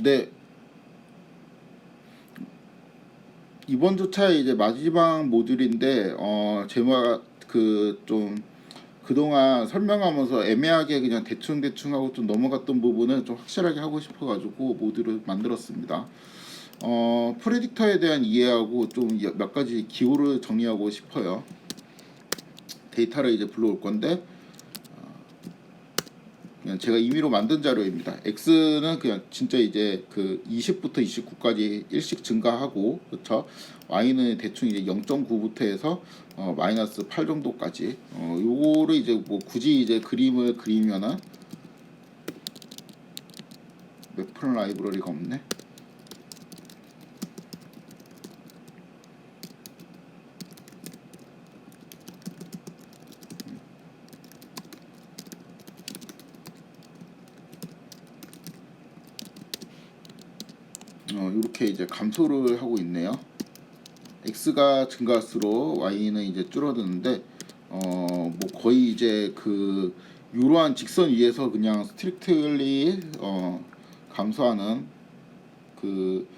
네. 이번 주차 이제 마지막 모듈인데 제가 그 좀 그동안 설명하면서 애매하게 그냥 대충 하고 좀 넘어갔던 부분을 좀 확실하게 하고 싶어가지고 모듈을 만들었습니다. 프레딕터에 대한 이해하고 좀 몇 가지 기호를 정리하고 싶어요. 데이터를 이제 불러올 건데 그냥 제가 임의로 만든 자료입니다. x는 그냥 진짜 이제 그 20부터 29까지 일씩 증가하고, 그렇죠? y는 대충 이제 0.9부터 해서 마이너스 8 정도까지. 요거를 이제 뭐 굳이 이제 그림을 그리면은 매플 라이브러리가 없네. 이렇게 이제 감소를 하고 있네요. x가 증가할수록 y는 이제 줄어드는데 뭐 거의 이제 그 이러한 직선 위에서 그냥 스트릭트리 감소하는 그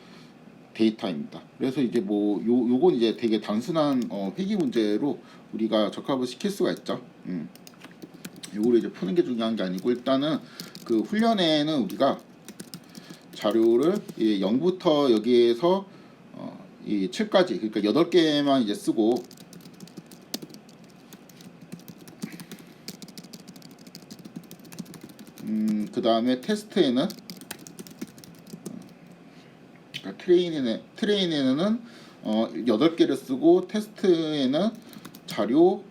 데이터입니다. 그래서 이제 뭐 요건 이제 되게 단순한 회귀 문제로 우리가 적합을 시킬 수가 있죠. 요거를 이제 푸는 게 중요한 게 아니고, 일단은 그 훈련에는 우리가 자료를 0부터 여기에서 이 7까지, 그러니까 8개만 이제 쓰고, 그 다음에 테스트에는 그러니까 트레인에는 8개를 쓰고, 테스트에는 자료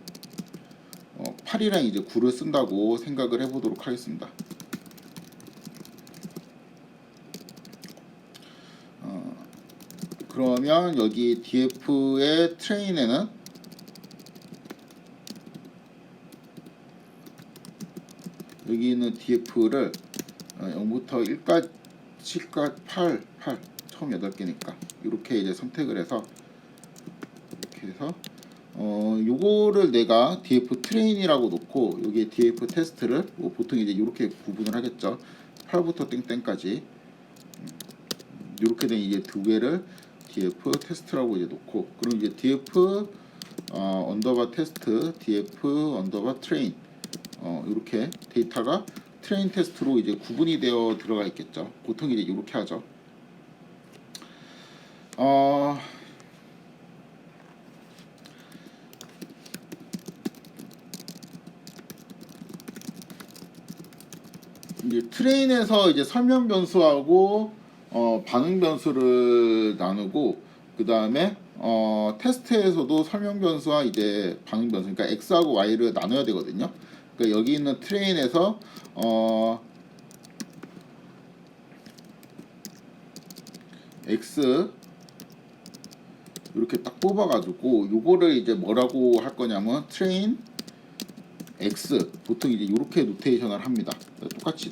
8이랑 이제 9를 쓴다고 생각을 해보도록 하겠습니다. 그러면 여기 df의 트레인에는 여기 있는 df를 0부터 1까지 8 처음 8개니까 이렇게 이제 선택을 해서 이렇게 해서 요거를 내가 df 트레인이라고 놓고 여기에 df 테스트를 뭐 보통 이제 이렇게 구분을 하겠죠. 8부터 땡땡까지 이렇게 된 이제 두 개를 df 테스트라고 이제 놓고, 그럼 이제 df 언더바 테스트, df 언더바 트레인 이렇게 데이터가 트레인 테스트로 이제 구분이 되어 들어가 있겠죠. 보통 이제 이렇게 하죠. 이제 트레인에서 이제 설명 변수하고 반응 변수를 나누고, 그 다음에 테스트에서도 설명 변수와 이제 반응 변수, 그러니까 x하고 y를 나눠야 되거든요. 그러니까 여기 있는 트레인에서 x 이렇게 딱 뽑아가지고 요거를 이제 뭐라고 할 거냐면 트레인 x, 보통 이제 이렇게 노테이션을 합니다. 똑같이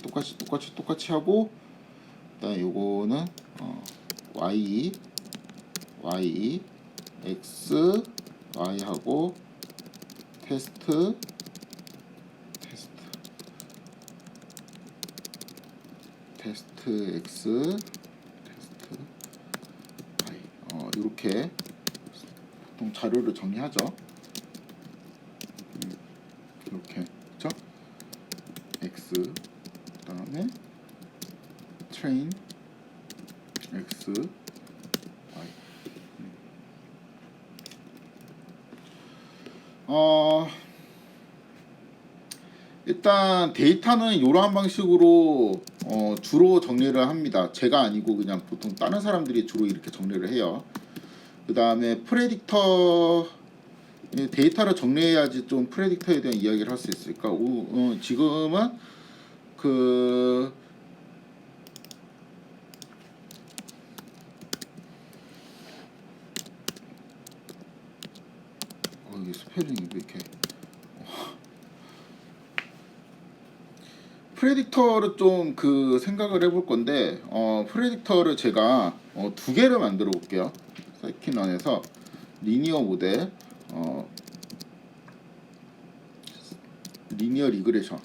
하고, 그다음에 요거는 y x y 하고 테스트 x 테스트 y 이렇게 보통 자료를 정리하죠. 이렇게, 그렇죠? x 그다음에 트레인 x y. 일단 데이터는 이러한 방식으로 주로 정리를 합니다. 제가 아니고 그냥 보통 다른 사람들이 주로 이렇게 정리를 해요. 그 다음에 프레딕터, 데이터를 정리해야지 좀 프레딕터에 대한 이야기를 할 수 있을까. 지금은 그 이게 스펠링이 왜 이렇게, 프레딕터를 좀 그 생각을 해볼 건데, 프레딕터를 제가 두 개를 만들어 볼게요. 사이킨런에서 리니어 모델, 리니어 리그레션,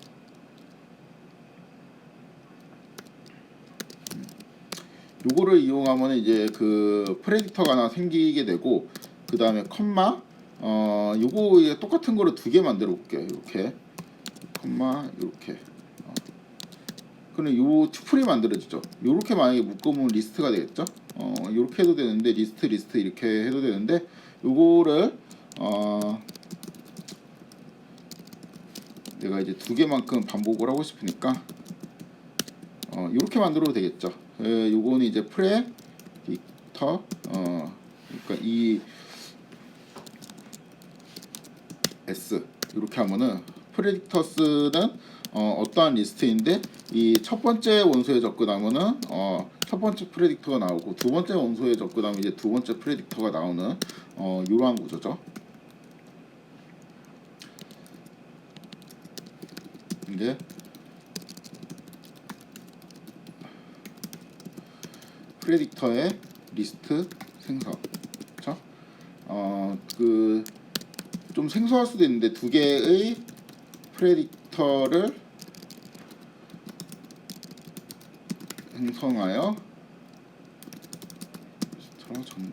요거를 이용하면 이제 그 프레딕터가 하나 생기게 되고, 그 다음에 컴마, 요거 이제 똑같은 거를 두 개 만들어 볼게요. 이렇게 컴마 이렇게. 그럼 요 투플이 만들어지죠. 요렇게 만약에 묶으면 리스트가 되겠죠. 요렇게 해도 되는데, 리스트 이렇게 해도 되는데, 요거를 내가 이제 두 개만큼 반복을 하고 싶으니까 요렇게 만들어도 되겠죠. 요거는 이제 프레딕터, 그러니까 이 S 이렇게 하면은, 프레딕터스는 어떠한 리스트인데, 이 첫 번째 원소에 접근하면은 첫 번째 프레딕터가 나오고, 두 번째 원소에 접근하면 이제 두 번째 프레딕터가 나오는 이러한 구조죠. 이게 프레딕터의 리스트 생성. 그렇죠? 그 좀 생소할 수도 있는데, 두 개의 프레딕터를 생성하여 정리.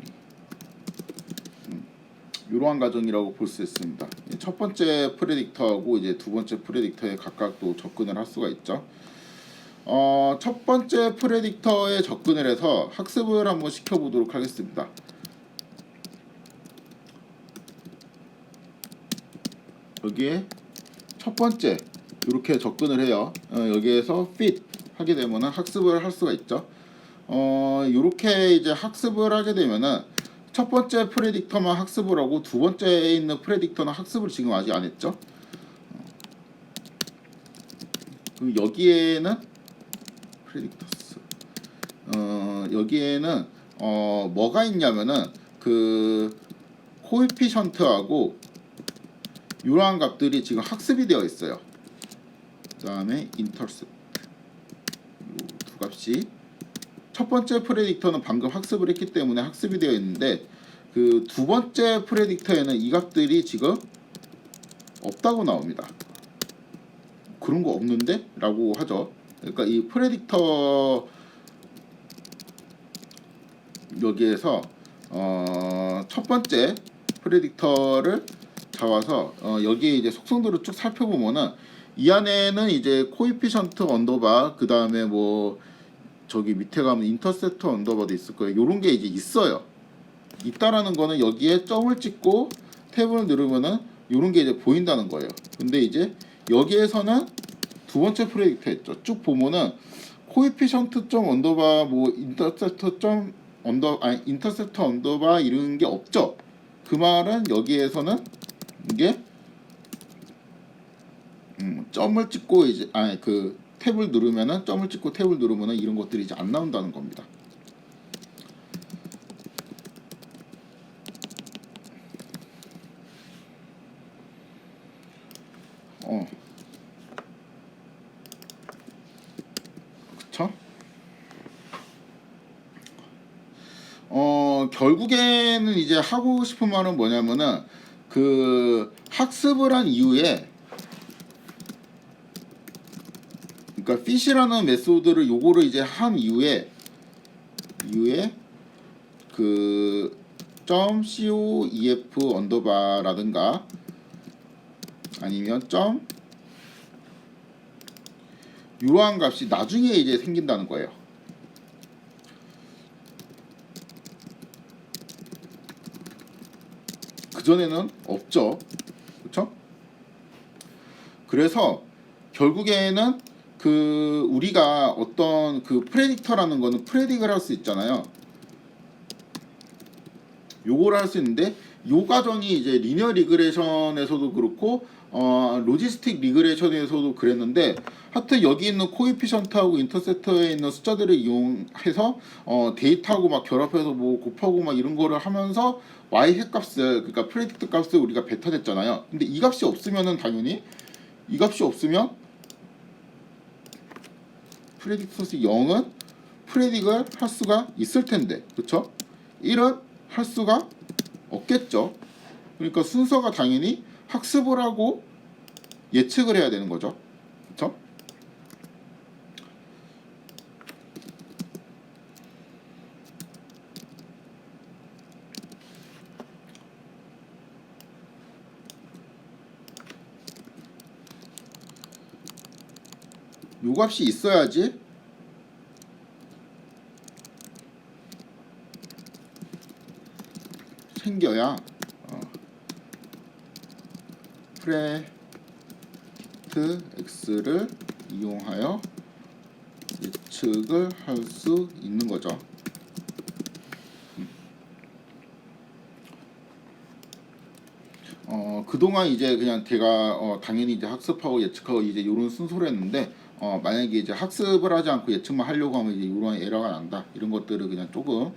이러한 과정이라고 볼 수 있습니다. 첫 번째 프레딕터하고 이제 두 번째 프레딕터에 각각 또 접근을 할 수가 있죠. 첫 번째 프레딕터에 접근을 해서 학습을 한번 시켜보도록 하겠습니다. 여기에 첫 번째 이렇게 접근을 해요. 여기에서 fit 하게 되면은 학습을 할 수가 있죠. 이렇게 이제 학습을 하게 되면은 첫 번째 프레딕터만 학습을 하고, 두 번째에 있는 프레딕터는 학습을 지금 아직 안 했죠. 그럼 여기에는 프레딕터스, 여기에는 뭐가 있냐면은 그 코에피션트하고 이러한 값들이 지금 학습이 되어 있어요. 그 다음에 인터셉트, 두 값이 첫 번째 프레딕터는 방금 학습을 했기 때문에 학습이 되어 있는데, 그 두 번째 프레딕터에는 이 값들이 지금 없다고 나옵니다. 그런 거 없는데? 라고 하죠. 그러니까 이 프레딕터 여기에서 첫 번째 프레딕터를 잡아서 여기에 이제 속성들을 쭉 살펴보면은, 이 안에는 이제 코에피션트 언더바, 그 다음에 뭐 저기 밑에 가면 인터셉터 언더바도 있을 거예요. 요런 게 이제 있어요. 있다라는 거는 여기에 점을 찍고 탭을 누르면은 요런 게 이제 보인다는 거예요. 근데 이제 여기에서는 두 번째 프레딕터 했죠. 쭉 보면은 코에피션트 점 언더바, 뭐 인터셉터 점 인터셉터 언더바 이런 게 없죠. 그 말은 여기에서는 이게 점을 찍고 이제 그 탭을 누르면은, 점을 찍고 탭을 누르면은 이런 것들이 이제 안 나온다는 겁니다. 그쵸? 결국에는 이제 하고 싶은 말은 뭐냐면은, 그 학습을 한 이후에, 그러니까 fish라는 메소드를 요거를 이제 한 이후에 그 .coef 언더바라든가 아니면 이러한 값이 나중에 이제 생긴다는 거예요. 그전에는 없죠. 그렇죠? 그래서 결국에는 그 우리가 어떤 그 프레딕터라는 거는 프레딕을 할 수 있잖아요. 요거를 할 수 있는데, 요 과정이 이제 리니어 리그레션에서도 그렇고 로지스틱 리그레션에서도 그랬는데, 하여튼 여기 있는 코에피션트하고 인터셉터에 있는 숫자들을 이용해서 데이터하고 막 결합해서 뭐 곱하고 막 이런 거를 하면서 y 핵 값을, 그러니까 프레딕트 값을 우리가 뱉어냈잖아요. 근데 이 값이 없으면은 당연히, 이 값이 없으면 프레딕터스 0은 프레딕을 할 수가 있을 텐데, 그렇죠? 1은 할 수가 없겠죠. 그러니까 순서가 당연히 학습을 하고 예측을 해야 되는 거죠. 그렇죠? 요 값이 있어야지 생겨야 프레딕트 x를 이용하여 예측을 할 수 있는 거죠. 그동안 이제 그냥 제가 당연히 이제 학습하고 예측하고 이제 이런 순서로 했는데 만약에 이제 학습을 하지 않고 예측만 하려고 하면 이제 이런 에러가 난다. 이런 것들을 그냥 조금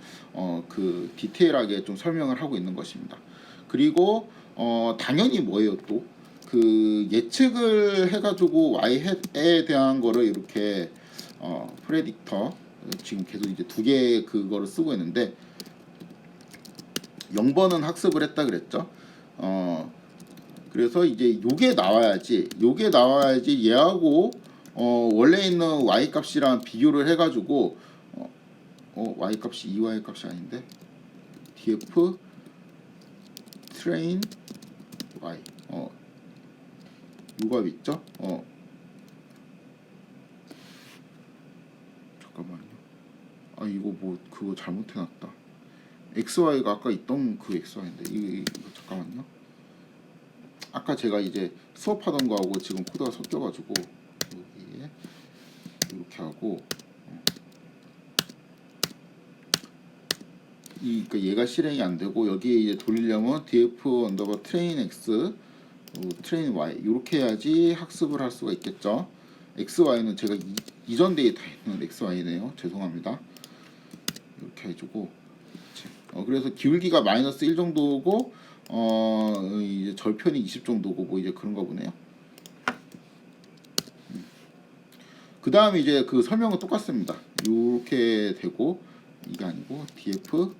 그 디테일하게 좀 설명을 하고 있는 것입니다. 그리고 당연히 뭐예요 또 그 예측을 해가지고 y에 대한 거를 이렇게 프레딕터 지금 계속 이제 두 개 그거를 쓰고 있는데 0번은 학습을 했다 그랬죠. 그래서 이제 요게 나와야지 얘하고 원래 있는 y 값이랑 비교를 해가지고 y 값이 이 y 값이 아닌데 df train y 요 값 있죠? 잠깐만요. 아 이거 뭐 그거 잘못해놨다. xy가 아까 있던 그 xy인데 이거 잠깐만요. 아까 제가 이제 수업하던 거하고 지금 코드가 섞여가지고 여기에 이렇게 하고 그러니까 얘가 실행이 안 되고 여기에 이제 돌리려면 df 언더바 train x train y 이렇게 해야지 학습을 할 수가 있겠죠. xy는 제가 이전 데이터에 있는 xy네요. 죄송합니다. 이렇게 해주고 그래서 기울기가 마이너스 1 정도고 이제 절편이 20 정도고 뭐 이제 그런가 보네요. 그 다음에 이제 그 설명은 똑같습니다. 이렇게 되고 이게 아니고 df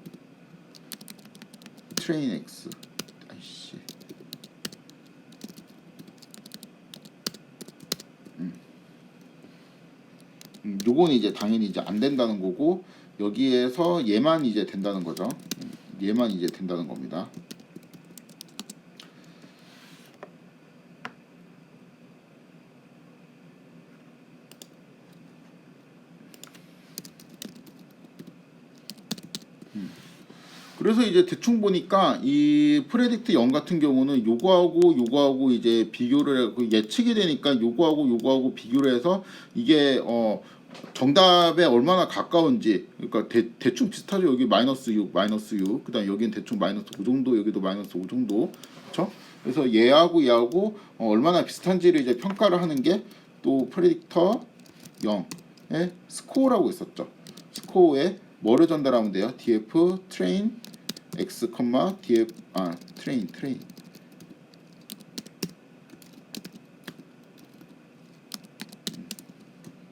train x 아이씨 요거는 이제 당연히 이제 안 된다는 거고 여기에서 얘만 이제 된다는 거죠. 얘만 이제 된다는 겁니다. 그래서 이제 대충 보니까 이 프레딕트 0 같은 경우는 요거하고 이제 비교를 해고 예측이 되니까 요거하고 비교를 해서 이게 정답에 얼마나 가까운지 그러니까 대충 비슷하죠. 여기 마이너스 6 그다음 여기는 대충 마이너스 5 정도 여기도 마이너스 5 정도 그렇죠? 그래서 얘하고 얼마나 비슷한지를 이제 평가를 하는 게 또 프레딕터 0의 스코어라고 있었죠. 스코어에 뭐를 전달하면 돼요? df train x, df train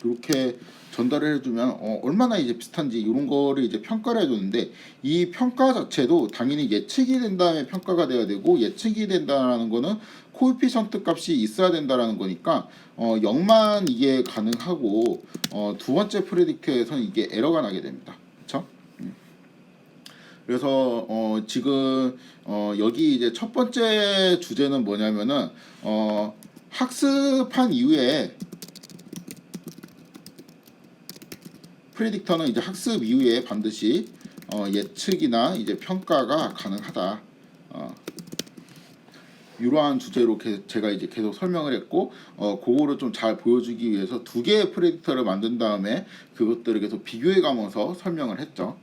이렇게 전달을 해주면 얼마나 이제 비슷한지 이런 거를 이제 평가를 해주는데 이 평가 자체도 당연히 예측이 된 다음에 평가가 돼야 되고 예측이 된다라는 거는 코에피션트 값이 있어야 된다라는 거니까 0만 이게 가능하고 두 번째 프레딕트에서는 이게 에러가 나게 됩니다. 그렇죠? 그래서 지금 여기 이제 첫 번째 주제는 뭐냐면은 학습한 이후에 프레딕터는 이제 학습 이후에 반드시 예측이나 이제 평가가 가능하다. 이러한 주제로 제가 이제 계속 설명을 했고 그거를 좀 잘 보여주기 위해서 두 개의 프레딕터를 만든 다음에 그것들을 계속 비교해 가면서 설명을 했죠.